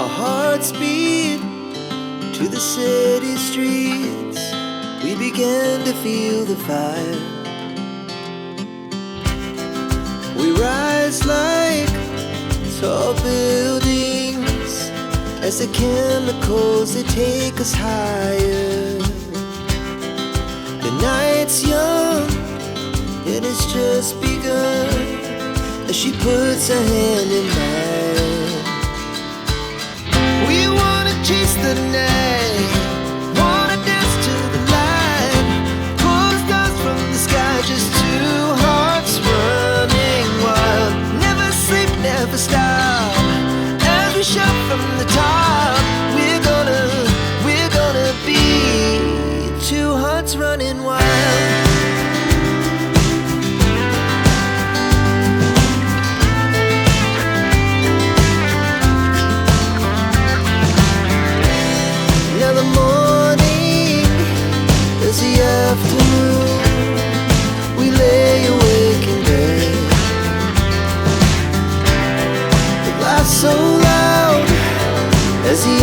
Our hearts beat to the city streets. We began to feel the fire. We rise like tall buildings as the chemicals, they take us higher. The night's young, it has just begun, as she puts her hand in mine. We wanna chase the night, wanna dance to the light, pull the stars from the sky, just two hearts running wild. Never sleep, never stop, as we shout from the top. We're gonna be two hearts running wild. Now the morning is the afternoon. We lay awake in bed. The laughs so loud as the